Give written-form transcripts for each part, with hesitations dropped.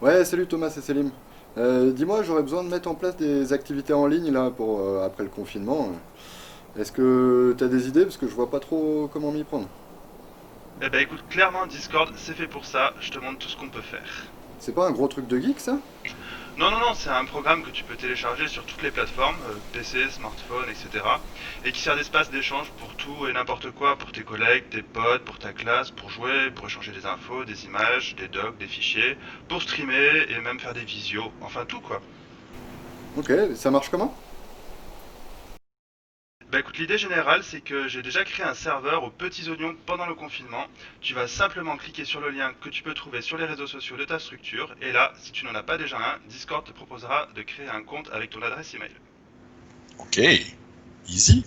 Ouais, salut Thomas, c'est Selim. Dis-moi, j'aurais besoin de mettre en place des activités en ligne là pour après le confinement. Est-ce que t'as des idées parce que je vois pas trop comment m'y prendre. Eh ben écoute, clairement Discord c'est fait pour ça, je te montre tout ce qu'on peut faire. C'est pas un gros truc de geek ça? Non, non, non, c'est un programme que tu peux télécharger sur toutes les plateformes, PC, smartphone, etc. Et qui sert d'espace d'échange pour tout et n'importe quoi, pour tes collègues, tes potes, pour ta classe, pour jouer, pour échanger des infos, des images, des docs, des fichiers, pour streamer et même faire des visios, enfin tout quoi. Ok, ça marche comment? Bah écoute, l'idée générale, c'est que j'ai déjà créé un serveur aux petits oignons pendant le confinement. Tu vas simplement cliquer sur le lien que tu peux trouver sur les réseaux sociaux de ta structure. Et là, si tu n'en as pas déjà un, Discord te proposera de créer un compte avec ton adresse email. Ok, easy.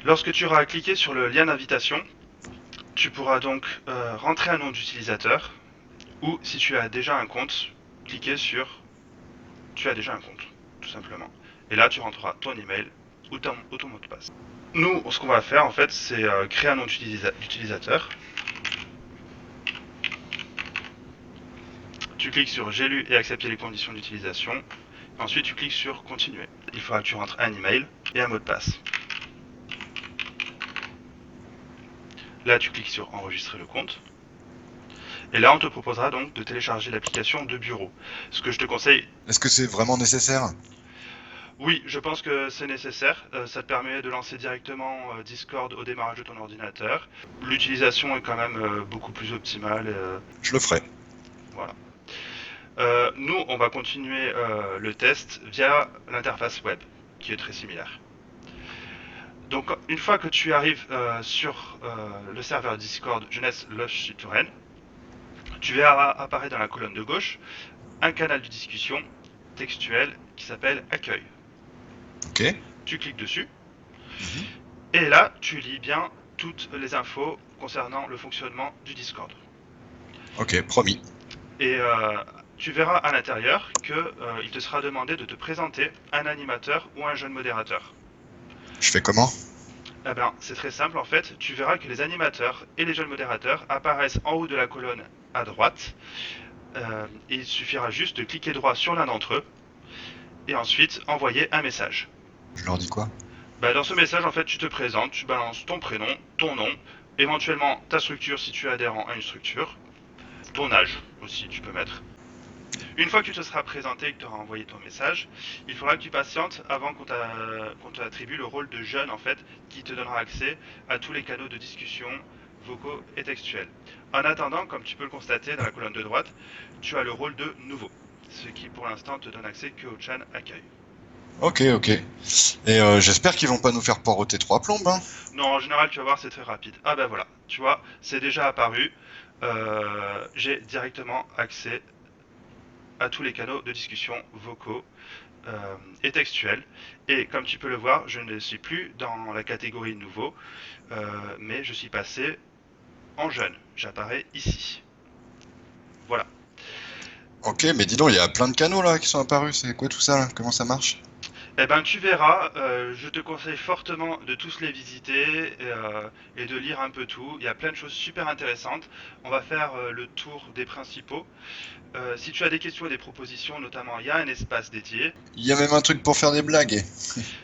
Lorsque tu auras cliqué sur le lien d'invitation, tu pourras donc rentrer un nom d'utilisateur. Ou si tu as déjà un compte, cliquer sur tu as déjà un compte, tout simplement. Et là, tu rentreras ton email ou ton mot de passe. Nous, ce qu'on va faire en fait, c'est créer un nom d'utilisateur. Tu cliques sur j'ai lu et accepter les conditions d'utilisation. Ensuite, tu cliques sur continuer. Il faudra que tu rentres un email et un mot de passe. Là, tu cliques sur enregistrer le compte. Et là, on te proposera donc de télécharger l'application de bureau. Ce que je te conseille, Est-ce que c'est vraiment nécessaire? oui, je pense que c'est nécessaire. Ça te permet de lancer directement Discord au démarrage de ton ordinateur. L'utilisation est quand même beaucoup plus optimale. Je le ferai. Voilà. Nous, on va continuer le test via l'interface web, qui est très similaire. Donc, une fois que tu arrives sur le serveur Discord Jeunesse Loche Touraine, tu verras apparaître dans la colonne de gauche un canal de discussion textuel qui s'appelle Accueil. Ok. Tu cliques dessus Mhm. et là, tu lis bien toutes les infos concernant le fonctionnement du Discord. Ok, promis. Et tu verras à l'intérieur qu'il te sera demandé de te présenter un animateur ou un jeune modérateur. Je fais comment? Eh ben, c'est très simple en fait. Tu verras que les animateurs et les jeunes modérateurs apparaissent en haut de la colonne à droite. Et il suffira juste de cliquer droit sur l'un d'entre eux et ensuite envoyer un message. Je leur dis quoi? Bah, dans ce message, en fait, tu te présentes, tu balances ton prénom, ton nom, éventuellement ta structure si tu es adhérent à une structure, ton âge aussi, tu peux mettre. Une fois que tu te seras présenté et que tu auras envoyé ton message, il faudra que tu patientes avant qu'on t'attribue le rôle de jeune en fait, qui te donnera accès à tous les canaux de discussion vocaux et textuels. En attendant, comme tu peux le constater dans la colonne de droite, tu as le rôle de nouveau, ce qui pour l'instant te donne accès que au chan accueil. Ok, ok. Et j'espère qu'ils vont pas nous faire poireauter trois plombes, hein. Non, en général, tu vas voir, c'est très rapide. Ah ben voilà, tu vois, c'est déjà apparu. J'ai directement accès à tous les canaux de discussion vocaux et textuels. Et comme tu peux le voir, je ne suis plus dans la catégorie nouveau, mais je suis passé en jeune. J'apparais ici. Voilà. Ok, mais dis donc, il y a plein de canaux là qui sont apparus. C'est quoi tout ça là? Comment ça marche? Eh ben, tu verras, je te conseille fortement de tous les visiter et de lire un peu tout. Il y a plein de choses super intéressantes. On va faire le tour des principaux. Si tu as des questions et des propositions, notamment, il y a un espace dédié. Il y a même un truc pour faire des blagues. Et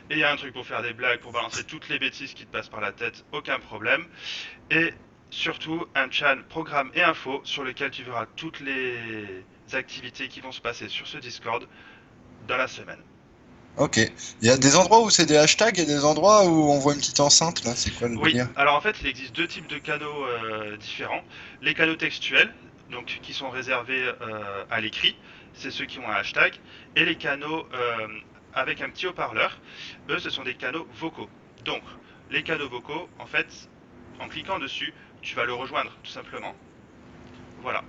il y a un truc pour faire des blagues, pour balancer toutes les bêtises qui te passent par la tête, aucun problème. Et surtout, un channel programme et info sur lequel tu verras toutes les activités qui vont se passer sur ce Discord dans la semaine. Ok. Il y a des endroits où c'est des hashtags et des endroits où on voit une petite enceinte là. C'est quoi le Oui, délire? alors en fait, il existe deux types de canaux différents. Les canaux textuels, donc qui sont réservés à l'écrit, c'est ceux qui ont un hashtag, et les canaux avec un petit haut-parleur, eux, ce sont des canaux vocaux. Donc, les canaux vocaux, en fait, en cliquant dessus, tu vas le rejoindre, tout simplement. Voilà.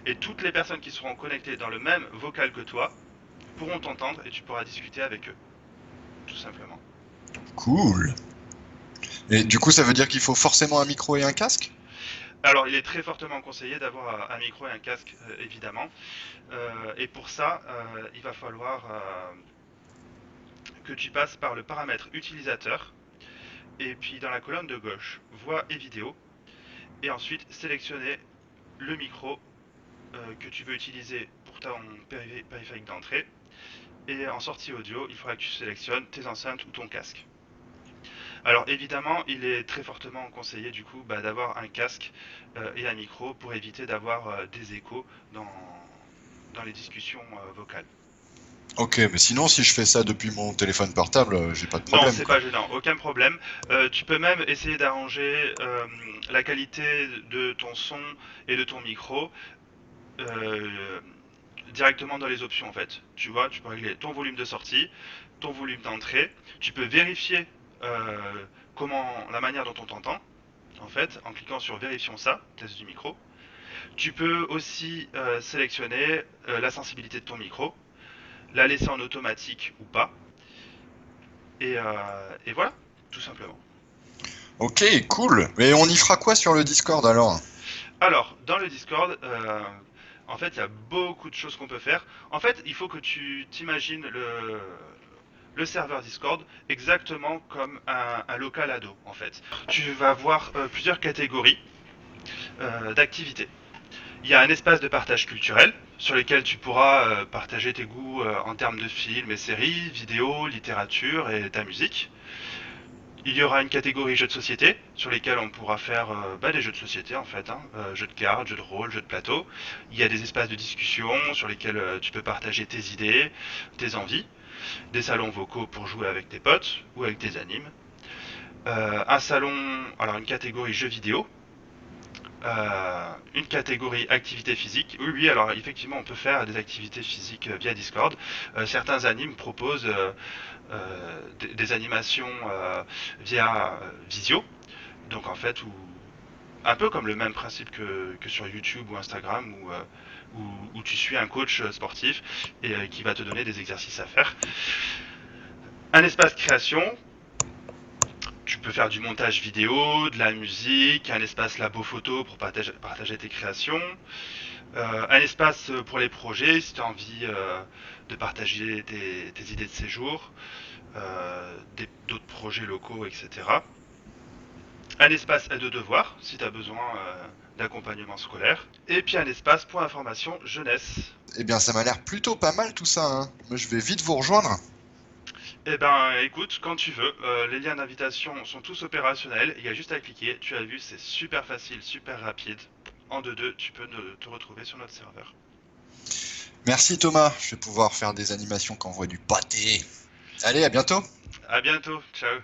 Et toutes les personnes qui seront connectées dans le même vocal que toi pourront t'entendre et tu pourras discuter avec eux, tout simplement. Cool. Et du coup, ça veut dire qu'il faut forcément un micro et un casque? Alors, il est très fortement conseillé d'avoir un micro et un casque, évidemment. Et pour ça, il va falloir que tu passes par le paramètre utilisateur. et puis dans la colonne de gauche, voix et vidéo, et ensuite sélectionner le micro que tu veux utiliser pour ton périphérique d'entrée. Et en sortie audio, il faudra que tu sélectionnes tes enceintes ou ton casque. Alors évidemment, il est très fortement conseillé du coup d'avoir un casque et un micro pour éviter d'avoir des échos dans les discussions vocales. Ok, mais sinon, si je fais ça depuis mon téléphone portable, j'ai pas de Non, problème, c'est quoi. pas gênant, aucun problème. Tu peux même essayer d'arranger la qualité de ton son et de ton micro euh, directement dans les options en fait. Tu vois, tu peux régler ton volume de sortie, ton volume d'entrée. Tu peux vérifier la manière dont on t'entend en fait en cliquant sur vérifions ça, test du micro. Tu peux aussi sélectionner la sensibilité de ton micro, la laisser en automatique ou pas. Et voilà, tout simplement. Ok, cool. Mais on y fera quoi sur le Discord alors? Alors, dans le Discord, en fait, il y a beaucoup de choses qu'on peut faire. En fait, il faut que tu t'imagines le serveur Discord exactement comme un local ado, en fait. Tu vas avoir plusieurs catégories d'activités. Il y a un espace de partage culturel sur lequel tu pourras partager tes goûts en termes de films et séries, vidéos, littérature et ta musique. Il y aura une catégorie jeux de société sur lesquels on pourra faire des jeux de société en fait, hein, jeux de cartes, jeux de rôle, jeux de plateau. Il y a des espaces de discussion sur lesquels tu peux partager tes idées, tes envies, des salons vocaux pour jouer avec tes potes ou avec tes animes. Un salon, alors une catégorie jeux vidéo, une catégorie activité physique. Oui, oui, alors effectivement, on peut faire des activités physiques via Discord. Certains animes proposent des animations via Visio, donc en fait, un peu comme le même principe que sur YouTube ou Instagram, où tu suis un coach sportif et qui va te donner des exercices à faire. Un espace création, tu peux faire du montage vidéo, de la musique, un espace labo photo pour partager tes créations, un espace pour les projets si tu as envie de partager tes idées de séjour, d'autres projets locaux, etc. Un espace aide de devoirs si tu as besoin d'accompagnement scolaire, et puis un espace pour information jeunesse. Eh bien, ça m'a l'air plutôt pas mal tout ça, hein. Moi, je vais vite vous rejoindre. Eh ben écoute, quand tu veux, les liens d'invitation sont tous opérationnels, il y a juste à cliquer, tu as vu, c'est super facile, super rapide. En 2-2, tu peux te retrouver sur notre serveur. Merci Thomas, je vais pouvoir faire des animations qui envoient du pâté. Allez, à bientôt. À bientôt, ciao.